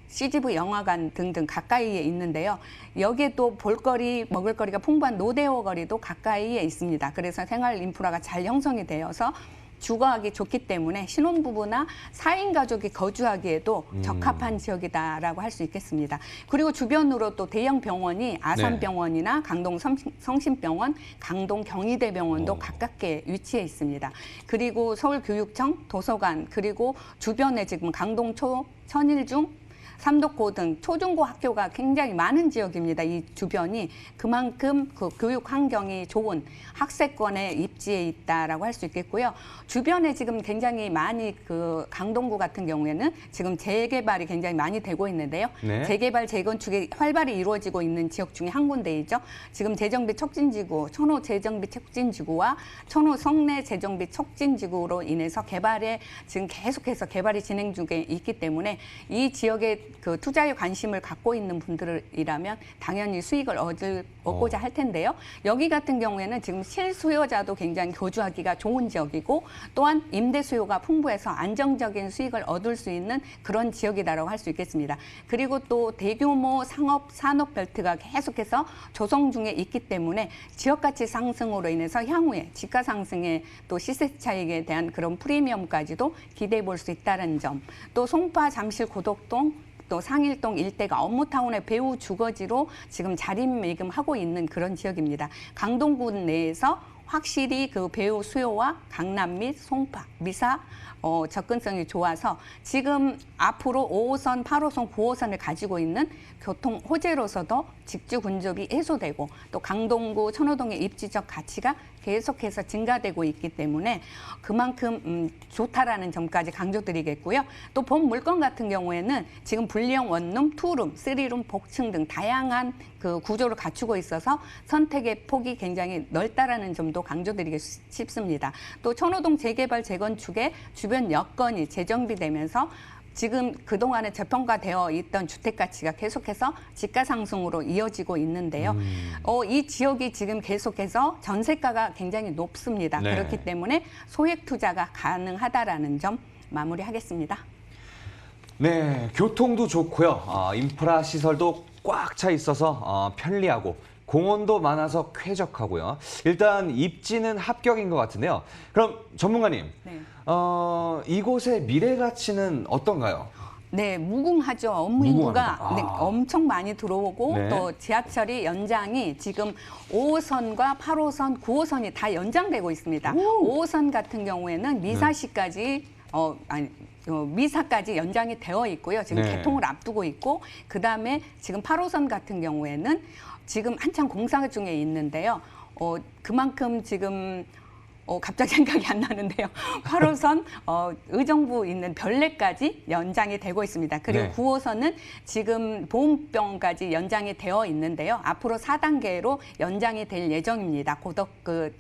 CGV 영화관 등등 가까이에 있는데요. 여기에 또 볼거리, 먹을거리가 풍부한 노대오 거리도 가까이에 있습니다. 그래서 생활 인프라가 잘 형성이 되어서 주거하기 좋기 때문에 신혼부부나 4인 가족이 거주하기에도 적합한 지역이다라고 할 수 있겠습니다. 그리고 주변으로 또 대형 병원이 아산병원이나 강동 성심병원, 강동 경희대병원도 가깝게 위치해 있습니다. 그리고 서울교육청, 도서관, 그리고 주변에 지금 강동초, 천일중, 삼덕고 등 초중고 학교가 굉장히 많은 지역입니다. 이 주변이 그만큼 그 교육 환경이 좋은 학세권에 입지해 있다라고 할 수 있겠고요. 주변에 지금 굉장히 많이 그 강동구 같은 경우에는 지금 재개발이 굉장히 많이 되고 있는데요. 네. 재개발 재건축이 활발히 이루어지고 있는 지역 중에 한 군데이죠. 지금 재정비 촉진지구, 천호 재정비 촉진지구와 천호 성내 재정비 촉진지구로 인해서 개발에 지금 계속해서 개발이 진행 중에 있기 때문에 이 지역에 그 투자에 관심을 갖고 있는 분들이라면 당연히 수익을 얻고자 할 텐데요. 여기 같은 경우에는 지금 실수요자도 굉장히 거주하기가 좋은 지역이고 또한 임대 수요가 풍부해서 안정적인 수익을 얻을 수 있는 그런 지역이다라고 할 수 있겠습니다. 그리고 또 대규모 산업벨트가 계속해서 조성 중에 있기 때문에 지역가치 상승으로 인해서 향후에 집가 상승에 또 시세 차익에 대한 그런 프리미엄까지도 기대해 볼 수 있다는 점, 또 송파, 잠실, 고덕동, 또 상일동 일대가 업무타운의 배후 주거지로 지금 자리매김하고 있는 그런 지역입니다. 강동구 내에서 확실히 그 배우 수요와 강남 및 송파, 미사, 접근성이 좋아서 지금 앞으로 5호선, 8호선, 9호선을 가지고 있는 교통 호재로서도 직주 근접이 해소되고 또 강동구, 천호동의 입지적 가치가 계속해서 증가되고 있기 때문에 그만큼 좋다라는 점까지 강조드리겠고요. 또 본 물건 같은 경우에는 지금 분리형 원룸, 투룸, 쓰리룸, 복층 등 다양한 그 구조를 갖추고 있어서 선택의 폭이 굉장히 넓다라는 점도 강조드리고 싶습니다. 또 천호동 재개발 재건축의 주변 여건이 재정비되면서 지금 그동안에 저평가되어 있던 주택 가치가 계속해서 집가 상승으로 이어지고 있는데요. 이 지역이 지금 계속해서 전세가가 굉장히 높습니다. 네. 그렇기 때문에 소액 투자가 가능하다라는 점 마무리하겠습니다. 네, 교통도 좋고요. 인프라 시설도 꽉 차 있어서 편리하고 공원도 많아서 쾌적하고요. 일단 입지는 합격인 것 같은데요. 그럼 전문가님, 네. 이곳의 미래 가치는 어떤가요? 네, 무궁하죠. 업무 인구가 무궁합니다. 네, 엄청 많이 들어오고 네. 또 지하철이 연장이 지금 5호선과 8호선, 9호선이 다 연장되고 있습니다. 5호선 같은 경우에는 미사시까지 미사까지 연장이 되어 있고요. 지금 네. 개통을 앞두고 있고 그다음에 지금 8호선 같은 경우에는 지금 한창 공사 중에 있는데요. 그만큼 지금 갑자기 생각이 안 나는데요. 8호선 의정부 있는 별내까지 연장이 되고 있습니다. 그리고 네. 9호선은 지금 보온병까지 연장이 되어 있는데요. 앞으로 4단계로 연장이 될 예정입니다. 고덕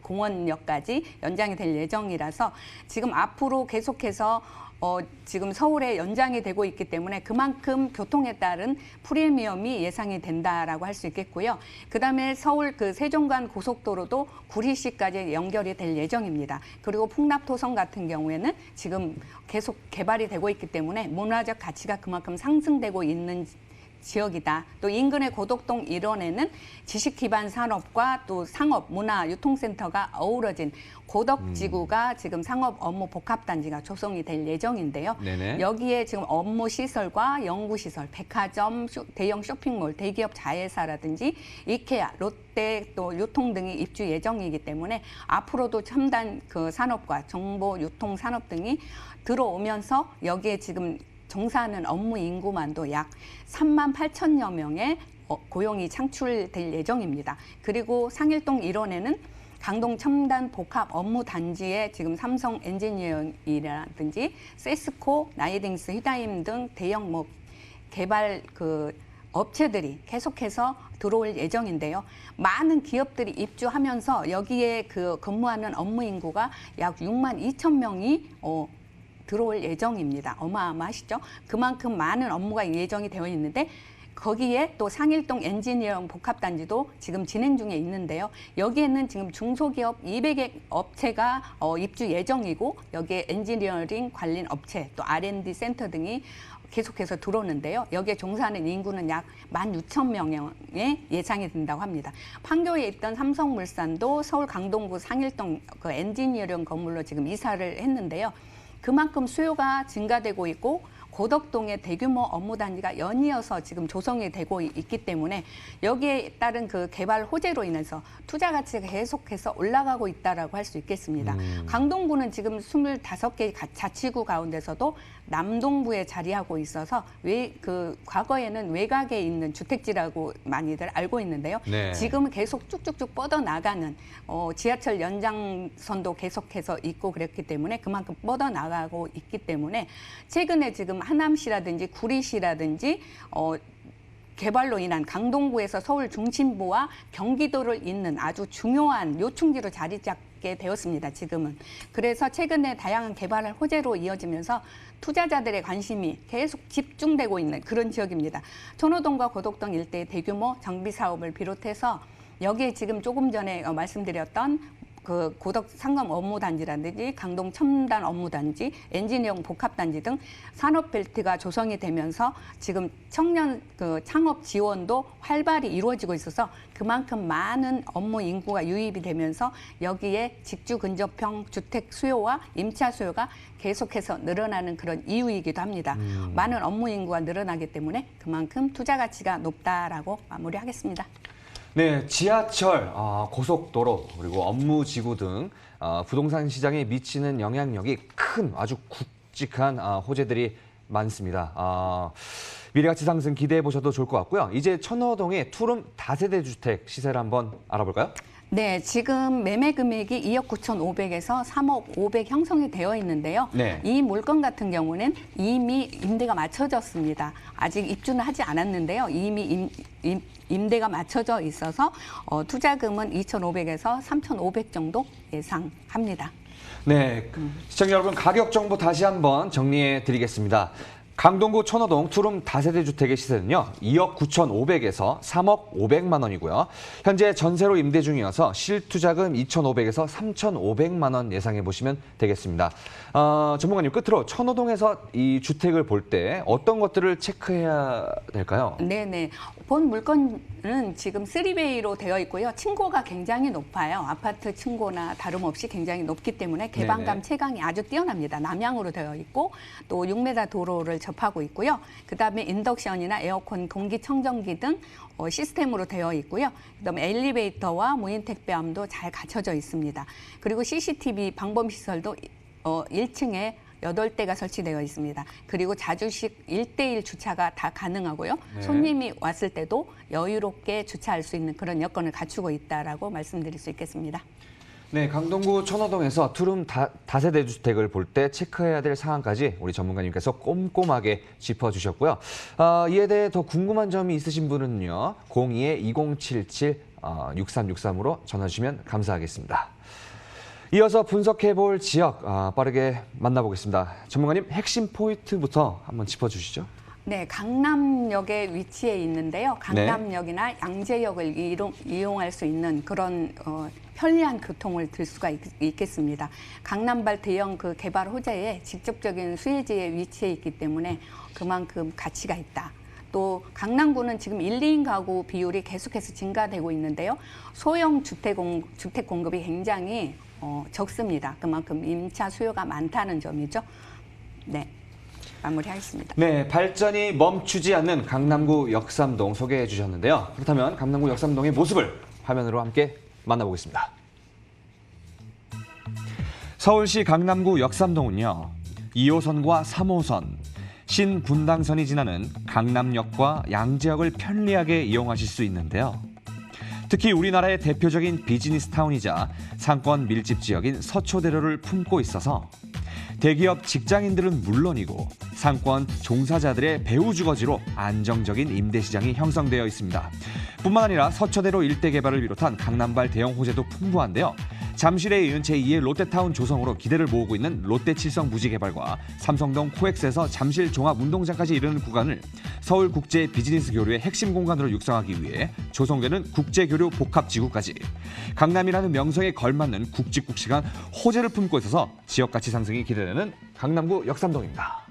공원역까지 연장이 될 예정이라서 지금 앞으로 계속해서 지금 서울에 연장이 되고 있기 때문에 그만큼 교통에 따른 프리미엄이 예상이 된다라고 할 수 있겠고요. 그다음에 서울 세종간 고속도로도 구리시까지 연결이 될 예정입니다. 그리고 풍납토성 같은 경우에는 지금 계속 개발이 되고 있기 때문에 문화적 가치가 그만큼 상승되고 있는 지역이다. 또 인근의 고덕동 일원에는 지식 기반 산업과 또 상업, 문화, 유통센터가 어우러진 고덕지구가 지금 상업 업무 복합단지가 조성이 될 예정인데요. 네네. 여기에 지금 업무 시설과 연구 시설, 백화점, 대형 쇼핑몰, 대기업 자회사라든지 이케아, 롯데 또 유통 등이 입주 예정이기 때문에 앞으로도 첨단 산업과 정보 유통 산업 등이 들어오면서 여기에 지금 종사하는 업무 인구만도 약 3만 8천여 명의 고용이 창출될 예정입니다. 그리고 상일동 일원에는 강동 첨단 복합 업무 단지에 지금 삼성 엔지니어링이라든지 세스코, 나이딩스, 휘다임 등 대형 개발 업체들이 계속해서 들어올 예정인데요. 많은 기업들이 입주하면서 여기에 근무하는 업무 인구가 약 6만 2천 명이 들어올 예정입니다. 어마어마하시죠? 그만큼 많은 업무가 예정이 되어 있는데 거기에 또 상일동 엔지니어링 복합단지도 지금 진행 중에 있는데요. 여기에는 지금 중소기업 200개 업체가 입주 예정이고 여기에 엔지니어링 관련 업체 또 R&D 센터 등이 계속해서 들어오는데요. 여기에 종사하는 인구는 약 16,000명의 예상이 된다고 합니다. 판교에 있던 삼성물산도 서울 강동구 상일동 엔지니어링 건물로 지금 이사를 했는데요. 그만큼 수요가 증가되고 있고 고덕동의 대규모 업무 단지가 연이어서 지금 조성이 되고 있기 때문에 여기에 따른 개발 호재로 인해서 투자 가치가 계속해서 올라가고 있다라고 할 수 있겠습니다. 강동구는 지금 25개 자치구 가운데서도 남동부에 자리하고 있어서 과거에는 외곽에 있는 주택지라고 많이들 알고 있는데요. 네. 지금은 계속 쭉쭉쭉 뻗어나가는 지하철 연장선도 계속해서 있고 그랬기 때문에 그만큼 뻗어나가고 있기 때문에 최근에 지금 하남시라든지 구리시라든지 개발로 인한 강동구에서 서울 중심부와 경기도를 잇는 아주 중요한 요충지로 자리 잡게 되었습니다. 지금은. 그래서 최근에 다양한 개발을 호재로 이어지면서 투자자들의 관심이 계속 집중되고 있는 그런 지역입니다. 천호동과 고덕동 일대의 대규모 정비 사업을 비롯해서 여기에 지금 조금 전에 말씀드렸던 고덕 상검 업무단지라든지 강동 첨단 업무단지, 엔지니어링 복합단지 등 산업벨트가 조성이 되면서 지금 청년 창업 지원도 활발히 이루어지고 있어서 그만큼 많은 업무 인구가 유입이 되면서 여기에 직주 근접형 주택 수요와 임차 수요가 계속해서 늘어나는 그런 이유이기도 합니다. 많은 업무 인구가 늘어나기 때문에 그만큼 투자 가치가 높다라고 마무리하겠습니다. 네, 지하철, 고속도로, 그리고 업무지구 등 부동산 시장에 미치는 영향력이 큰 아주 묵직한 호재들이 많습니다. 미래 가치 상승 기대해 보셔도 좋을 것 같고요. 이제 천호동의 투룸 다세대 주택 시세를 한번 알아볼까요? 네, 지금 매매 금액이 2억 9,500에서 3억 500 형성이 되어 있는데요. 네. 이 물건 같은 경우는 이미 임대가 맞춰졌습니다. 아직 입주는 하지 않았는데요. 이미 임대가 맞춰져 있어서 투자금은 2,500에서 3,500 정도 예상합니다. 네, 시청자 여러분 가격 정보 다시 한번 정리해 드리겠습니다. 강동구 천호동 투룸 다세대 주택의 시세는요. 2억 9,500에서 3억 500만 원이고요. 현재 전세로 임대 중이어서 실투자금 2,500에서 3,500만 원 예상해 보시면 되겠습니다. 전문가님 끝으로 천호동에서 이 주택을 볼 때 어떤 것들을 체크해야 될까요? 네네. 본 물건은 지금 3베이로 되어 있고요. 층고가 굉장히 높아요. 아파트 층고나 다름없이 굉장히 높기 때문에 개방감, 네네. 채광이 아주 뛰어납니다. 남향으로 되어 있고 또 6m 도로를 접하고 있고요. 그다음에 인덕션이나 에어컨, 공기청정기 등 시스템으로 되어 있고요. 그다음에 엘리베이터와 무인 택배함도 잘 갖춰져 있습니다. 그리고 CCTV 방범 시설도 1층에 8대가 설치되어 있습니다. 그리고 자주식 1대1 주차가 다 가능하고요. 네. 손님이 왔을 때도 여유롭게 주차할 수 있는 그런 여건을 갖추고 있다라고 말씀드릴 수 있겠습니다. 네, 강동구 천호동에서 투룸 다세대 주택을 볼 때 체크해야 될 사항까지 우리 전문가님께서 꼼꼼하게 짚어주셨고요. 이에 대해 더 궁금한 점이 있으신 분은요. 02-2077-6363으로 전화 주시면 감사하겠습니다. 이어서 분석해볼 지역 빠르게 만나보겠습니다. 전문가님 핵심 포인트부터 한번 짚어주시죠. 네, 강남역에 위치해 있는데요. 강남역이나 양재역을 이용할 수 있는 그런 편리한 교통을 들 수가 있겠습니다. 강남발 대형 그 개발 호재에 직접적인 수혜지에 위치해 있기 때문에 그만큼 가치가 있다. 또 강남구는 지금 1, 2인 가구 비율이 계속해서 증가되고 있는데요. 소형 주택 공급이 굉장히 적습니다. 그만큼 임차 수요가 많다는 점이죠. 네, 마무리하겠습니다. 네, 발전이 멈추지 않는 강남구 역삼동 소개해 주셨는데요. 그렇다면 강남구 역삼동의 모습을 화면으로 함께 만나보겠습니다. 서울시 강남구 역삼동은요. 2호선과 3호선, 신분당선이 지나는 강남역과 양재역을 편리하게 이용하실 수 있는데요. 특히 우리나라의 대표적인 비즈니스 타운이자 상권 밀집 지역인 서초대로를 품고 있어서 대기업 직장인들은 물론이고 상권 종사자들의 배후 주거지로 안정적인 임대 시장이 형성되어 있습니다. 뿐만 아니라 서초대로 일대 개발을 비롯한 강남발 대형 호재도 풍부한데요. 잠실에 이은 제2의 롯데타운 조성으로 기대를 모으고 있는 롯데칠성 부지개발과 삼성동 코엑스에서 잠실 종합운동장까지 이르는 구간을 서울 국제 비즈니스 교류의 핵심 공간으로 육성하기 위해 조성되는 국제교류 복합지구까지 강남이라는 명성에 걸맞는 굵직굵직한 호재를 품고 있어서 지역가치 상승이 기대되는 강남구 역삼동입니다.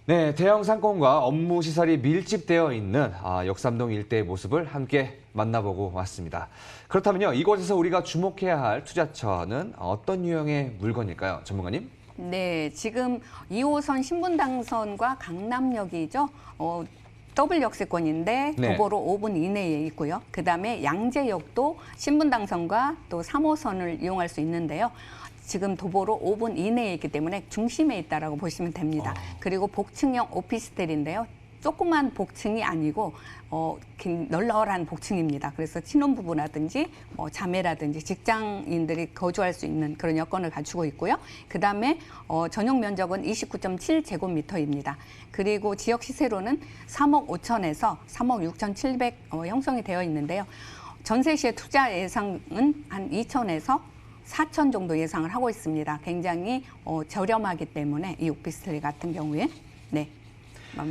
네, 대형 상권과 업무 시설이 밀집되어 있는 역삼동 일대의 모습을 함께 만나보고 왔습니다. 그렇다면요, 이곳에서 우리가 주목해야 할 투자처는 어떤 유형의 물건일까요, 전문가님? 네, 지금 2호선 신분당선과 강남역이죠. 더블 역세권인데 네. 도보로 5분 이내에 있고요. 그다음에 양재역도 신분당선과 또 3호선을 이용할 수 있는데요. 지금 도보로 5분 이내에 있기 때문에 중심에 있다라고 보시면 됩니다. 그리고 복층형 오피스텔인데요. 조그만 복층이 아니고 널널한 복층입니다. 그래서 신혼부부라든지 자매라든지 직장인들이 거주할 수 있는 그런 여건을 갖추고 있고요. 그다음에 전용 면적은 29.7제곱미터입니다. 그리고 지역 시세로는 3억 5천에서 3억 6,700 형성이 되어 있는데요. 전세 시의 투자 예상은 한 2천에서 4천 정도 예상을 하고 있습니다. 굉장히 저렴하기 때문에 이 오피스텔 같은 경우에 네.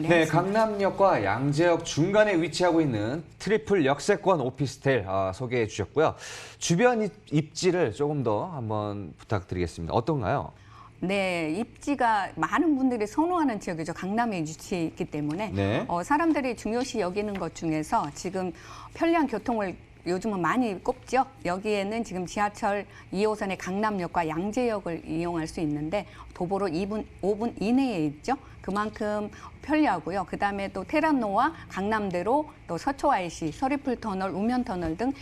네, 강남역과 양재역 중간에 위치하고 있는 트리플 역세권 오피스텔 소개해 주셨고요. 주변 입지를 조금 더 한번 부탁드리겠습니다. 어떤가요? 네, 입지가 많은 분들이 선호하는 지역이죠. 강남에 위치해 있기 때문에 네. 사람들이 중요시 여기는 것 중에서 지금 편리한 교통을 요즘은 많이 꼽죠. 여기에는 지금 지하철 2호선의 강남역과 양재역을 이용할 수 있는데 도보로 5분 이내에 있죠. 그만큼 편리하고요. 그다음에 또 테란노와 강남대로 또 서초 IC, 서리풀터널, 우면터널 등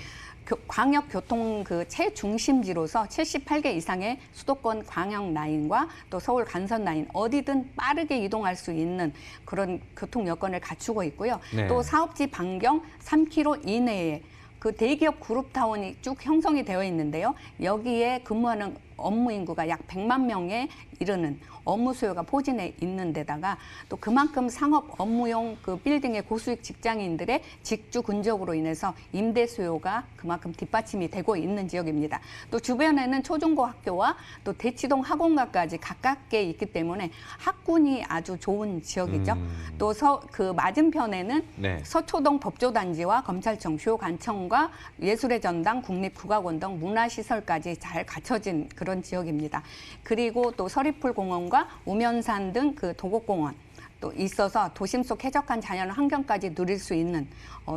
광역 교통 그 최중심지로서 78개 이상의 수도권 광역 라인과 또 서울 간선 라인 어디든 빠르게 이동할 수 있는 그런 교통 여건을 갖추고 있고요. 네. 또 사업지 반경 3km 이내에 그 대기업 그룹타운이 쭉 형성이 되어 있는데요. 여기에 근무하는 업무 인구가 약 100만 명에 이르는 업무 수요가 포진해 있는 데다가 또 그만큼 상업 업무용 그 빌딩의 고수익 직장인들의 직주 근접으로 인해서 임대 수요가 그만큼 뒷받침이 되고 있는 지역입니다. 또 주변에는 초중고 학교와 또 대치동 학원가까지 가깝게 있기 때문에 학군이 아주 좋은 지역이죠. 또 그 맞은편에는 네. 서초동 법조단지와 검찰청, 주요 관청과 예술의 전당, 국립국악원 등 문화시설까지 잘 갖춰진 그런 지역입니다. 그리고 또 서리풀공원과 우면산 등 그 도곡공원 또 있어서 도심 속 쾌적한 자연 환경까지 누릴 수 있는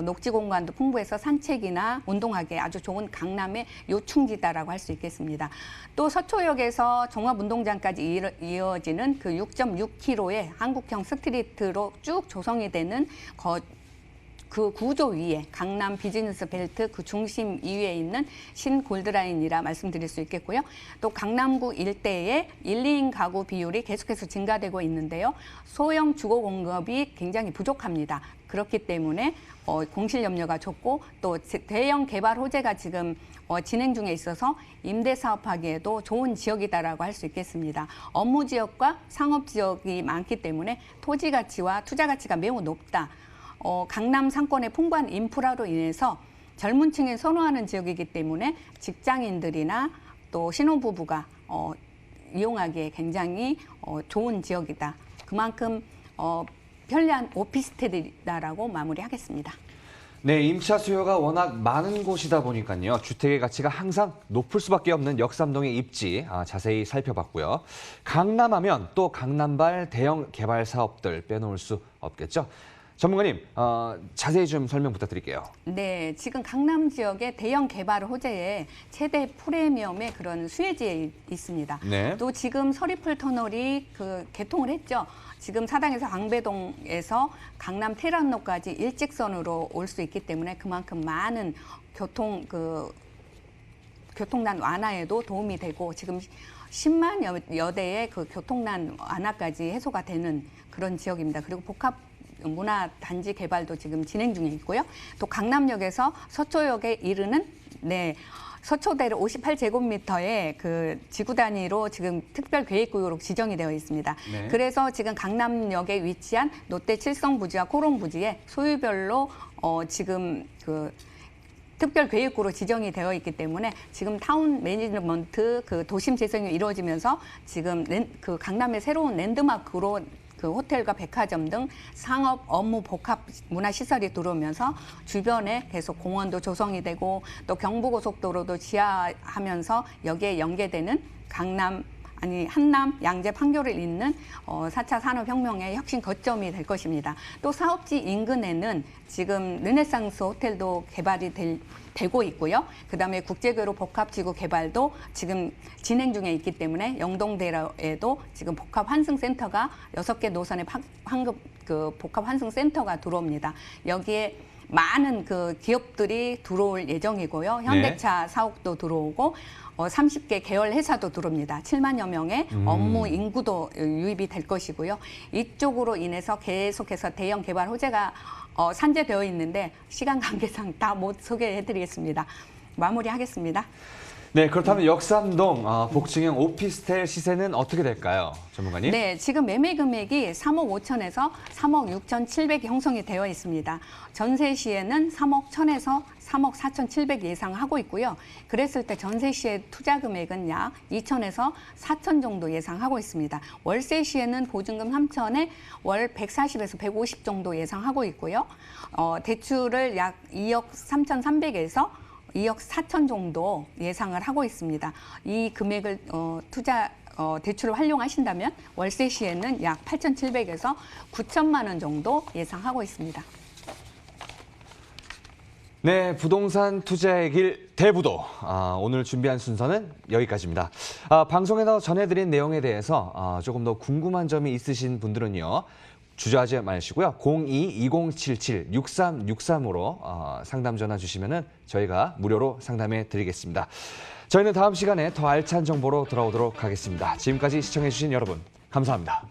녹지 공간도 풍부해서 산책이나 운동하기에 아주 좋은 강남의 요충지다라고 할 수 있겠습니다. 또 서초역에서 종합운동장까지 이어지는 그 6.6km의 한국형 스트리트로 쭉 조성이 되는 그 구조 위에 강남 비즈니스 벨트 그 중심 이위에 있는 신골드라인이라 말씀드릴 수 있겠고요. 또 강남구 일대에 1, 2인 가구 비율이 계속해서 증가되고 있는데요. 소형 주거 공급이 굉장히 부족합니다. 그렇기 때문에 공실 염려가 적고 또 대형 개발 호재가 지금 진행 중에 있어서 임대 사업하기에도 좋은 지역이다라고 할 수 있겠습니다. 업무 지역과 상업 지역이 많기 때문에 토지 가치와 투자 가치가 매우 높다. 강남 상권의 풍부한 인프라로 인해서 젊은 층에 선호하는 지역이기 때문에 직장인들이나 또 신혼부부가 이용하기에 굉장히 좋은 지역이다. 그만큼 편리한 오피스텔이다라고 마무리하겠습니다. 네, 임차 수요가 워낙 많은 곳이다 보니까요. 주택의 가치가 항상 높을 수밖에 없는 역삼동의 입지 자세히 살펴봤고요. 강남하면 또 강남발 대형 개발 사업들 빼놓을 수 없겠죠. 전문가님, 자세히 좀 설명 부탁드릴게요. 네, 지금 강남 지역의 대형 개발 호재에 최대 프리미엄의 그런 수혜지에 있습니다. 네. 또 지금 서리풀 터널이 그 개통을 했죠. 지금 사당에서 광배동에서 강남 테란로까지 일직선으로 올 수 있기 때문에 그만큼 많은 교통난 완화에도 도움이 되고 지금 10만 여대의 그 교통난 완화까지 해소가 되는 그런 지역입니다. 그리고 복합 문화 단지 개발도 지금 진행 중에 있고요. 또 강남역에서 서초역에 이르는 서초대로 58제곱미터의 그 지구 단위로 지금 특별 계획구역으로 지정이 되어 있습니다. 네. 그래서 지금 강남역에 위치한 롯데 칠성 부지와 코롱 부지에 소유별로 지금 그 특별 계획구로 지정이 되어 있기 때문에 지금 타운 매니지먼트 그 도심 재생이 이루어지면서 지금 그 강남의 새로운 랜드마크로 그 호텔과 백화점 등 상업 업무 복합 문화시설이 들어오면서 주변에 계속 공원도 조성이 되고 또 경부고속도로도 지하하면서 여기에 연계되는 한남, 양재, 판교를 잇는 4차 산업혁명의 혁신 거점이 될 것입니다. 또 사업지 인근에는 지금 르네상스 호텔도 개발이 되고 있고요. 그다음에 국제교류 복합지구 개발도 지금 진행 중에 있기 때문에 영동대로에도 지금 복합환승센터가 6개 노선의 복합환승센터가 들어옵니다. 여기에 많은 그 기업들이 들어올 예정이고요. 현대차 사옥도 들어오고 30개 계열 회사도 들어옵니다. 7만여 명의 업무 인구도 유입이 될 것이고요. 이쪽으로 인해서 계속해서 대형 개발 호재가 산재되어 있는데 시간 관계상 다 못 소개해드리겠습니다. 마무리하겠습니다. 네, 그렇다면 역삼동 복층형 오피스텔 시세는 어떻게 될까요, 전문가님? 네, 지금 매매 금액이 3억 5천에서 3억 6천 700이 형성이 되어 있습니다. 전세 시에는 3억 1천에서 3억 4천 700 예상하고 있고요. 그랬을 때 전세 시의 투자 금액은 약 2천에서 4천 정도 예상하고 있습니다. 월세 시에는 보증금 3천에 월 140에서 150 정도 예상하고 있고요. 대출을 약 2억 3천 3백에서 2억 4천 정도 예상을 하고 있습니다. 이 금액을 대출을 활용하신다면 월세 시에는 약 8,700에서 9천만 원 정도 예상하고 있습니다. 네, 부동산 투자의 길 대부도. 오늘 준비한 순서는 여기까지입니다. 방송에서 전해드린 내용에 대해서 조금 더 궁금한 점이 있으신 분들은요. 주저하지 마시고요. 02-2077-6363으로 상담 전화 주시면 저희가 무료로 상담해 드리겠습니다. 저희는 다음 시간에 더 알찬 정보로 돌아오도록 하겠습니다. 지금까지 시청해 주신 여러분 감사합니다.